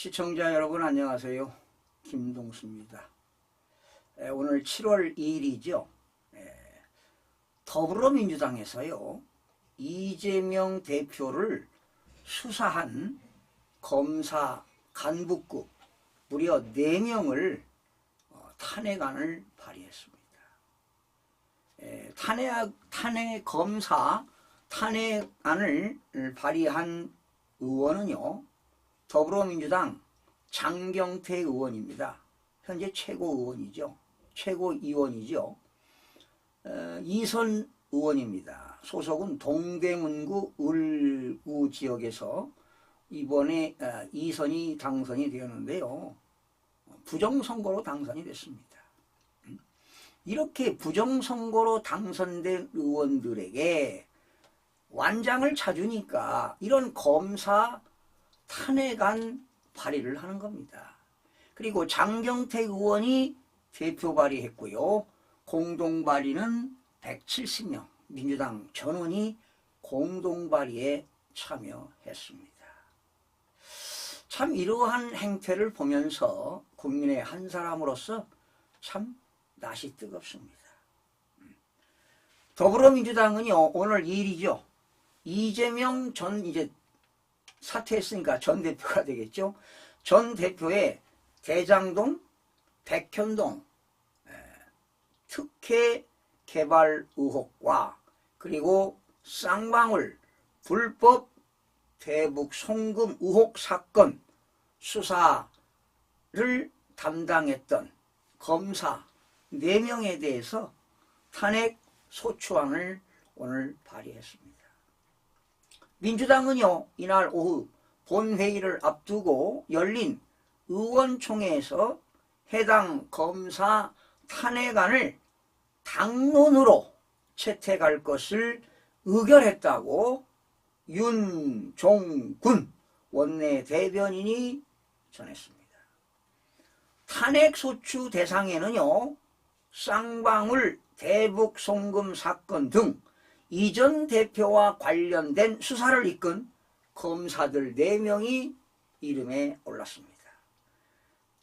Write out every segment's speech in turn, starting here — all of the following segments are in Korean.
시청자 여러분 안녕하세요. 김동수입니다. 오늘 7월 2일이죠. 더불어민주당에서요. 이재명 대표를 수사한 검사 간부급 무려 4명을 탄핵안을 발의했습니다. 검사 탄핵안을 발의한 의원은요. 더불어민주당 장경태 의원입니다. 현재 최고의원이죠. 최고위원이죠. 이선 의원입니다. 소속은 동대문구 을구 지역에서 이번에 이선이 당선이 되었는데요. 부정선거로 당선이 됐습니다. 이렇게 부정선거로 당선된 의원들에게 완장을 차주니까 이런 검사 탄핵안 발의를 하는 겁니다. 그리고 장경태 의원이 대표 발의했고요. 공동 발의는 170명 민주당 전원이 공동 발의에 참여했습니다. 참 이러한 행태를 보면서 국민의 한 사람으로서 참 낯이 뜨겁습니다. 더불어민주당은요 오늘 2일이죠. 이재명 전 이제 사퇴했으니까 전 대표가 되겠죠. 전 대표의 대장동, 백현동 특혜 개발 의혹과 그리고 쌍방울 불법 대북 송금 의혹 사건 수사를 담당했던 검사 4명에 대해서 탄핵 소추안을 오늘 발의했습니다. 민주당은요 이날 오후 본회의를 앞두고 열린 의원총회에서 해당 검사 탄핵안을 당론으로 채택할 것을 의결했다고 윤종군 원내대변인이 전했습니다. 탄핵소추 대상에는요 쌍방울 대북 송금 사건 등 이전 대표와 관련된 수사를 이끈 검사들 4명이 이름에 올랐습니다.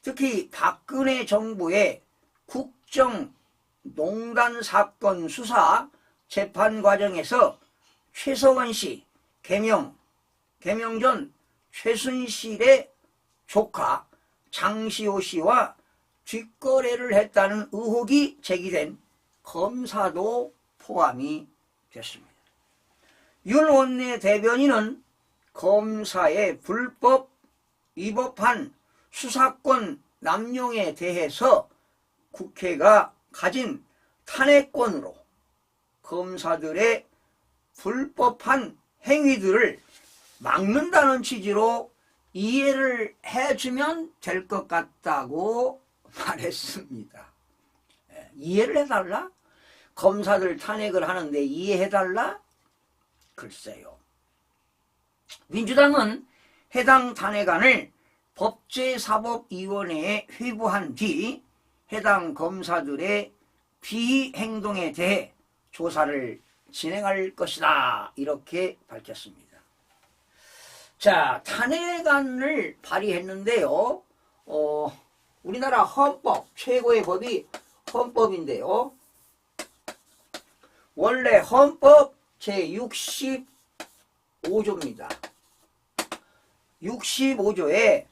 특히 박근혜 정부의 국정농단 사건 수사 재판 과정에서 최서원 씨, 개명 전 최순실의 조카 장시호 씨와 뒷거래를 했다는 의혹이 제기된 검사도 포함이 됐습니다. 윤 원내대변인은 검사의 불법 위법한 수사권 남용에 대해서 국회가 가진 탄핵권으로 검사들의 불법한 행위들을 막는다는 취지로 이해를 해주면 될 것 같다고 말했습니다. 이해를 해달라? 검사들 탄핵을 하는데 이해해달라? 글쎄요. 민주당은 해당 탄핵안을 법제사법위원회에 회부한 뒤 해당 검사들의 비행동에 대해 조사를 진행할 것이다 이렇게 밝혔습니다. 자, 탄핵안을 발의했는데요. 우리나라 헌법, 최고의 법이 헌법인데요. 원래 헌법 제65조입니다. 65조에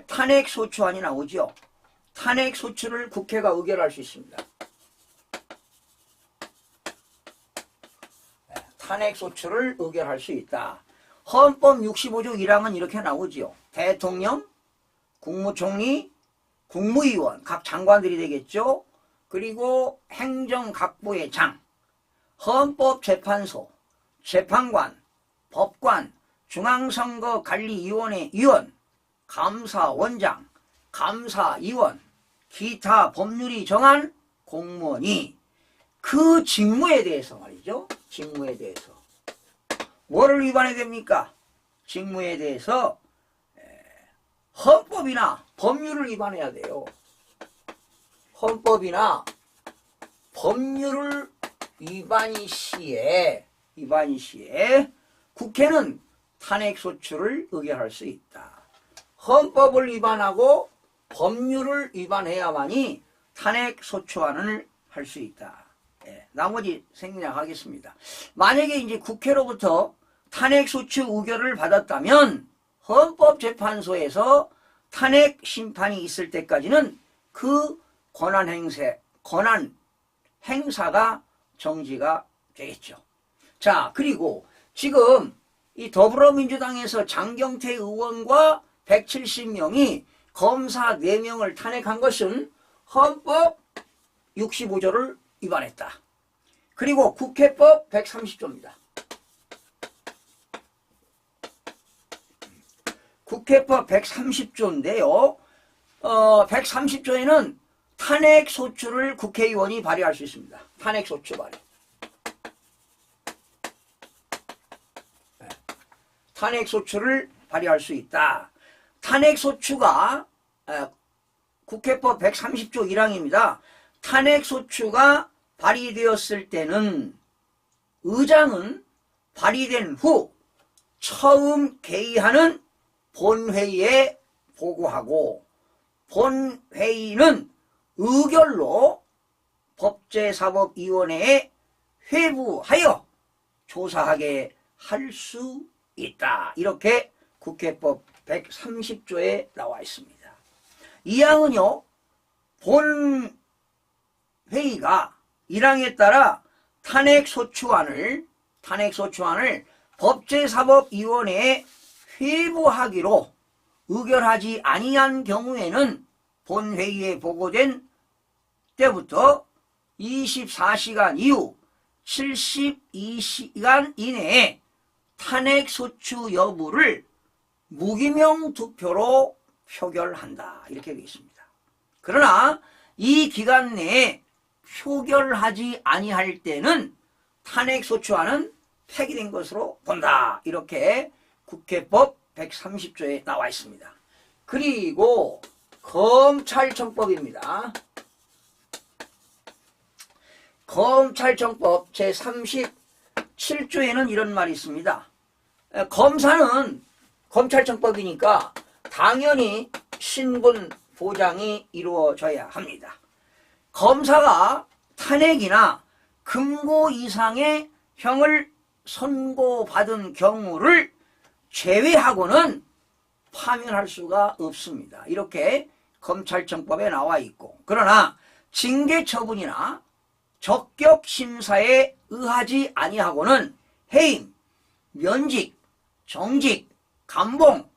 탄핵소추안이 나오죠. 탄핵소추를 국회가 의결할 수 있습니다. 탄핵소추를 의결할 수 있다. 헌법 65조 1항은 이렇게 나오죠. 대통령, 국무총리, 국무위원, 각 장관들이 되겠죠. 그리고 행정각부의 장, 헌법재판소, 재판관, 법관, 중앙선거관리위원회 위원, 감사원장, 감사위원, 기타 법률이 정한 공무원이 그 직무에 대해서 말이죠. 직무에 대해서 뭐를 위반해야 됩니까? 직무에 대해서 헌법이나 법률을 위반해야 돼요. 헌법이나 법률을 위반 시에 국회는 탄핵소추를 의결할 수 있다. 헌법을 위반하고 법률을 위반해야만이 탄핵 소추안을 할 수 있다. 예, 나머지 생략하겠습니다. 만약에 이제 국회로부터 탄핵 소추 의결을 받았다면 헌법재판소에서 탄핵 심판이 있을 때까지는 그 권한 행사가 정지가 되겠죠. 자, 그리고 지금 이 더불어민주당에서 장경태 의원과 170명이 검사 4명을 탄핵한 것은 헌법 65조를 위반했다. 그리고 국회법 130조입니다. 국회법 130조인데요. 130조에는 탄핵 소추를 국회의원이 발의할 수 있습니다. 탄핵 소추 발의. 탄핵 소추를 발의할 수 있다. 탄핵 소추가 국회법 130조 1항입니다. 탄핵 소추가 발의되었을 때는 의장은 발의된 후 처음 개의하는 본회의에 보고하고 본회의는 의결로 법제사법위원회에 회부하여 조사하게 할 수 있다. 이렇게 국회법 130조에 나와 있습니다. 이 항은요, 본회의가 1항에 따라 탄핵소추안을 법제사법위원회에 회부하기로 의결하지 아니한 경우에는 본회의에 보고된 때부터 24시간 이후 72시간 이내에 탄핵소추 여부를 무기명 투표로 표결한다. 이렇게 되어 있습니다. 그러나 이 기간 내에 표결하지 아니할 때는 탄핵소추안은 폐기된 것으로 본다. 이렇게 국회법 130조에 나와 있습니다. 그리고 검찰청법입니다. 검찰청법 제37조에는 이런 말이 있습니다. 검사는 검찰청법이니까 당연히 신분 보장이 이루어져야 합니다. 검사가 탄핵이나 금고 이상의 형을 선고받은 경우를 제외하고는 파면할 수가 없습니다. 이렇게 검찰청법에 나와 있고, 그러나 징계처분이나 적격심사에 의하지 아니하고는 해임, 면직, 정직, 감봉,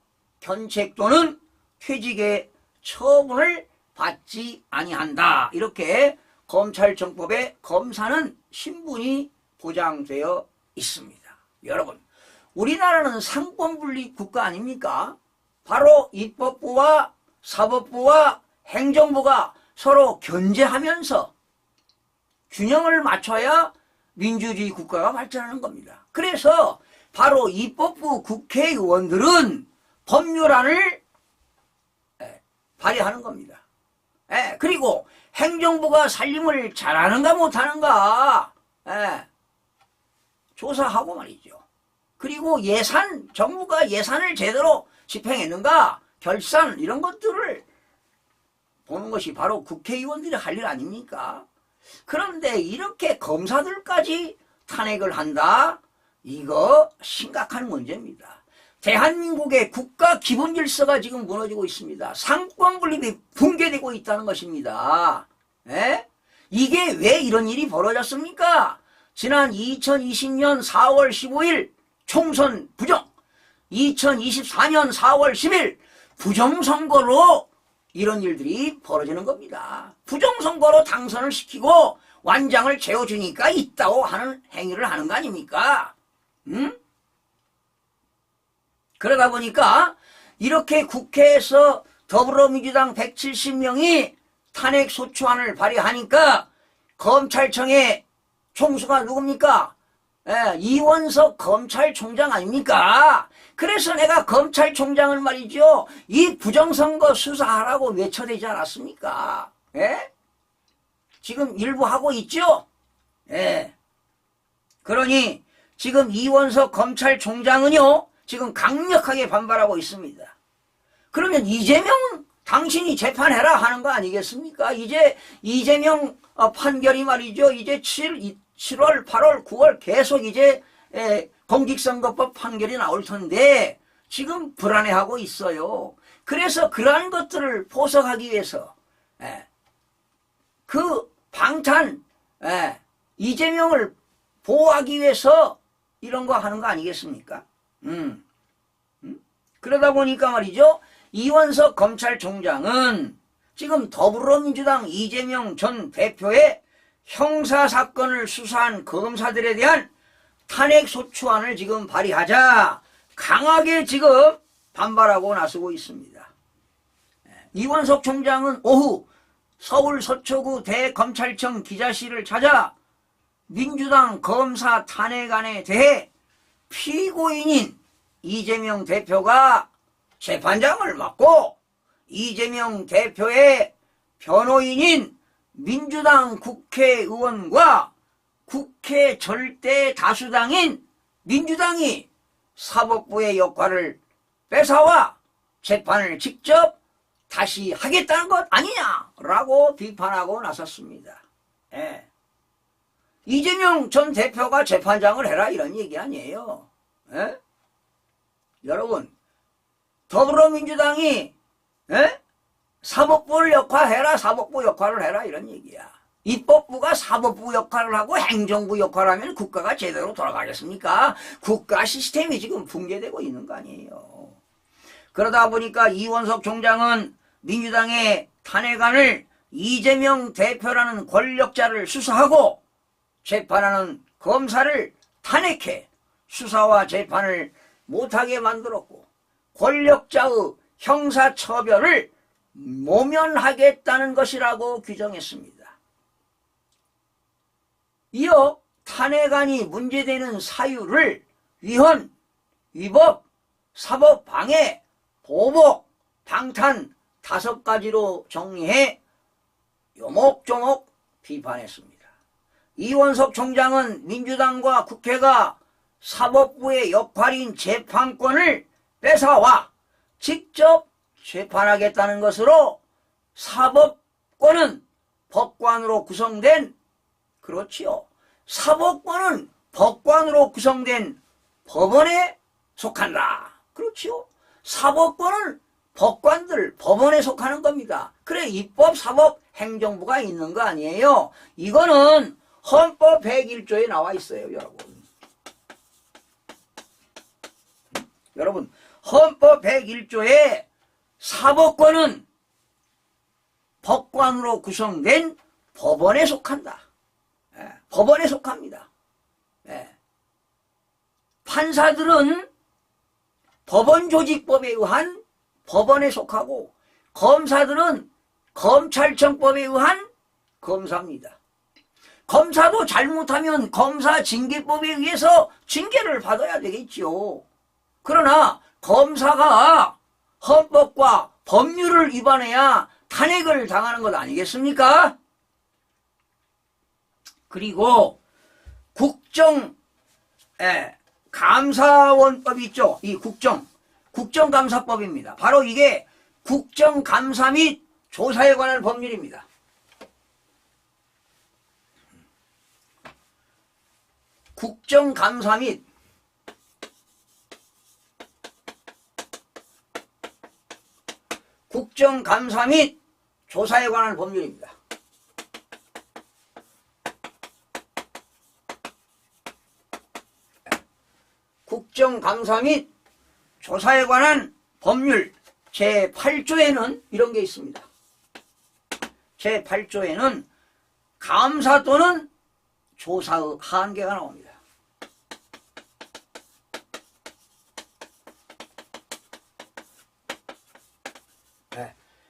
견책 또는 퇴직의 처분을 받지 아니한다. 이렇게 검찰청법에 검사는 신분이 보장되어 있습니다. 여러분, 우리나라는 상권분립 국가 아닙니까? 바로 입법부와 사법부와 행정부가 서로 견제하면서 균형을 맞춰야 민주주의 국가가 발전하는 겁니다. 그래서 바로 입법부 국회의원들은 법률안을 발의하는 겁니다. 그리고 행정부가 살림을 잘하는가 못하는가 조사하고 말이죠. 그리고 정부가 예산을 제대로 집행했는가, 결산 이런 것들을 보는 것이 바로 국회의원들이 할 일 아닙니까? 그런데 이렇게 검사들까지 탄핵을 한다? 이거 심각한 문제입니다. 대한민국의 국가 기본 질서가 지금 무너지고 있습니다. 상권분립이 붕괴되고 있다는 것입니다. 이게 왜 이런 일이 벌어졌습니까? 지난 2020년 4월 15일 총선 부정, 2024년 4월 10일 부정선거로 이런 일들이 벌어지는 겁니다. 부정선거로 당선을 시키고 완장을 채워주니까 있다고 하는 행위를 하는 거 아닙니까? 그러다 보니까 이렇게 국회에서 더불어민주당 170명이 탄핵소추안을 발의하니까 검찰청의 총수가 누굽니까? 이원석 검찰총장 아닙니까? 그래서 내가 검찰총장을 말이죠, 이 부정선거 수사하라고 외쳐대지 않았습니까? 지금 일부 하고 있죠? 그러니 지금 이원석 검찰총장은요, 지금 강력하게 반발하고 있습니다. 그러면 이재명 당신이 재판해라 하는 거 아니겠습니까? 이제 이재명 판결이 말이죠. 이제 7월, 8월, 9월 계속 이제 공직선거법 판결이 나올 텐데 지금 불안해하고 있어요. 그래서 그러한 것들을 포석하기 위해서 그 방탄 이재명을 보호하기 위해서 이런 거 하는 거 아니겠습니까? 그러다 보니까 말이죠. 이원석 검찰총장은 지금 더불어민주당 이재명 전 대표의 형사사건을 수사한 검사들에 대한 탄핵소추안을 지금 발의하자 강하게 지금 반발하고 나서고 있습니다. 이원석 총장은 오후 서울 서초구 대검찰청 기자실을 찾아 민주당 검사 탄핵안에 대해 피고인인 이재명 대표가 재판장을 맡고 이재명 대표의 변호인인 민주당 국회의원과 국회 절대 다수당인 민주당이 사법부의 역할을 뺏어와 재판을 직접 다시 하겠다는 것 아니냐라고 비판하고 나섰습니다. 이재명 전 대표가 재판장을 해라 이런 얘기 아니에요. 여러분 더불어민주당이 사법부를 역할해라, 사법부 역할을 해라 이런 얘기야. 입법부가 사법부 역할을 하고 행정부 역할을 하면 국가가 제대로 돌아가겠습니까? 국가 시스템이 지금 붕괴되고 있는 거 아니에요. 그러다 보니까 이원석 총장은 민주당의 탄핵안을 이재명 대표라는 권력자를 수사하고 재판하는 검사를 탄핵해 수사와 재판을 못하게 만들었고 권력자의 형사처벌을 모면하겠다는 것이라고 규정했습니다. 이어 탄핵안이 문제되는 사유를 위헌, 위법, 사법방해, 보복, 방탄 5가지로 정리해 요목조목 비판했습니다. 이원석 총장은 민주당과 국회가 사법부의 역할인 재판권을 뺏어와 직접 재판하겠다는 것으로 사법권은 법관으로 구성된 그렇지요. 사법권은 법관으로 구성된 법원에 속한다. 그렇지요. 사법권은 법관들, 법원에 속하는 겁니다. 그래 입법, 사법, 행정부가 있는 거 아니에요. 이거는 헌법 101조에 나와 있어요. 여러분 헌법 101조에 사법권은 법관으로 구성된 법원에 속한다. 법원에 속합니다. 판사들은 법원조직법에 의한 법원에 속하고 검사들은 검찰청법에 의한 검사입니다. 검사도 잘못하면 검사징계법에 의해서 징계를 받아야 되겠지요. 그러나 검사가 헌법과 법률을 위반해야 탄핵을 당하는 것 아니겠습니까? 그리고 감사원법이 있죠. 이 국정감사법입니다. 바로 이게 국정감사 및 조사에 관한 법률입니다. 국정감사 및 조사에 관한 법률입니다. 국정감사 및 조사에 관한 법률 제8조에는 이런 게 있습니다. 제8조에는 감사 또는 조사의 한계가 나옵니다.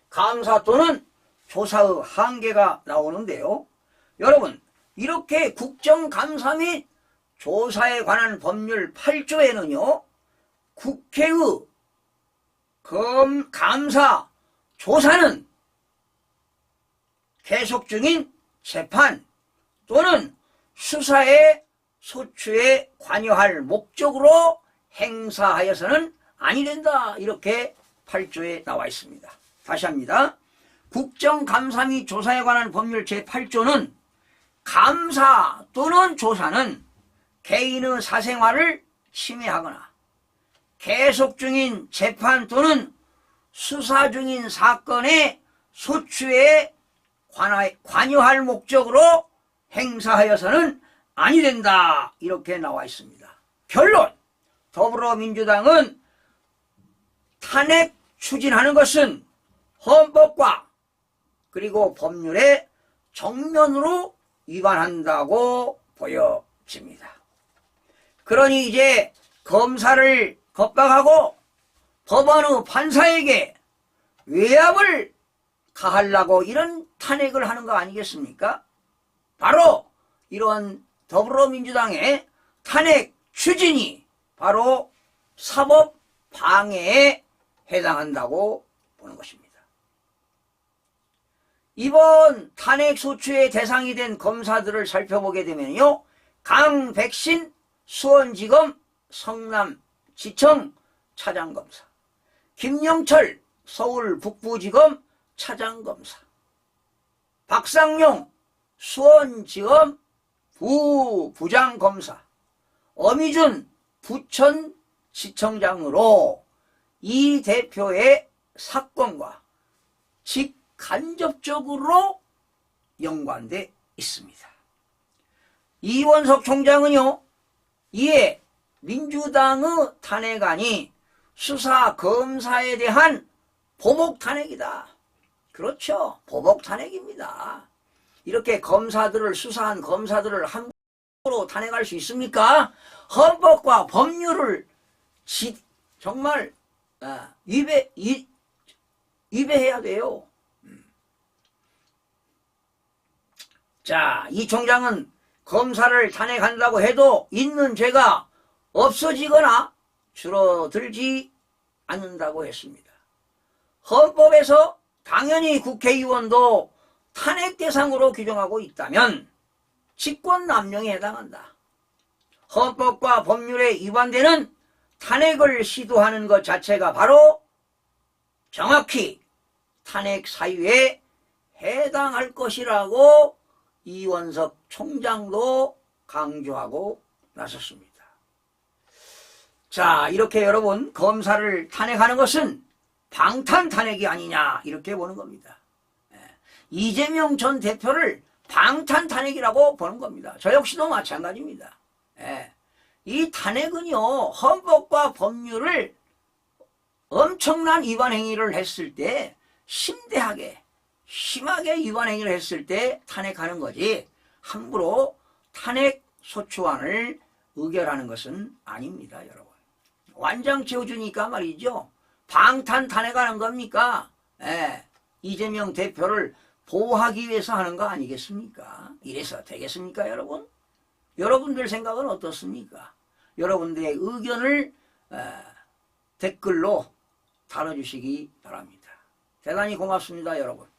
감사 또는 조사의 한계가 나오는데요. 여러분 이렇게 국정감사 및 조사에 관한 법률 8조에는요. 국회의 감사, 조사는 계속 중인 재판 또는 수사의 소추에 관여할 목적으로 행사하여서는 아니 된다. 이렇게 제8조에 나와 있습니다. 다시 합니다. 국정감사 및 조사에 관한 법률 제8조는 감사 또는 조사는 개인의 사생활을 침해하거나 계속 중인 재판 또는 수사 중인 사건의 소추에 관여할 목적으로 행사하여서는 아니 된다. 이렇게 나와 있습니다. 결론! 더불어민주당은 탄핵 추진하는 것은 헌법과 그리고 법률에 정면으로 위반한다고 보여집니다. 그러니 이제 검사를 겁박하고 법원의 판사에게 외압을 가하려고 이런 탄핵을 하는 거 아니겠습니까? 바로 이런 더불어민주당의 탄핵 추진이 바로 사법 방해에 해당한다고 보는 것입니다. 이번 탄핵 소추의 대상이 된 검사들을 살펴보게 되면요, 강백신 수원지검 성남지청 차장검사, 김영철 서울 북부지검 차장검사, 박상용 수원지검 부부장검사, 어미준 부천지청장으로 이 대표의 사건과 직간접적으로 연관돼 있습니다. 이원석 총장은요, 이에 민주당의 탄핵안이 수사 검사에 대한 보복 탄핵이다. 그렇죠. 보복 탄핵입니다. 이렇게 검사들을, 수사한 검사들을 함부로 탄핵할 수 있습니까? 헌법과 법률을 정말 위배해야 돼요. 자, 이 총장은 검사를 탄핵한다고 해도 있는 죄가 없어지거나 줄어들지 않는다고 했습니다. 헌법에서 당연히 국회의원도 탄핵 대상으로 규정하고 있다면 직권남용에 해당한다. 헌법과 법률에 위반되는 탄핵을 시도하는 것 자체가 바로 정확히 탄핵 사유에 해당할 것이라고 이원석 총장도 강조하고 나섰습니다. 자, 이렇게 여러분, 검사를 탄핵하는 것은 방탄 탄핵이 아니냐, 이렇게 보는 겁니다. 이재명 전 대표를 방탄 탄핵이라고 보는 겁니다. 저 역시도 마찬가지입니다. 이 탄핵은요, 헌법과 법률을 엄청난 위반 행위를 했을 때, 심대하게, 심하게 위반 행위를 했을 때 탄핵하는 거지, 함부로 탄핵 소추안을 의결하는 것은 아닙니다, 여러분. 완장 지어주니까 말이죠. 방탄 탄핵하는 겁니까? 이재명 대표를 보호하기 위해서 하는 거 아니겠습니까? 이래서 되겠습니까, 여러분? 여러분들 생각은 어떻습니까? 여러분들의 의견을 댓글로 달아주시기 바랍니다. 대단히 고맙습니다, 여러분.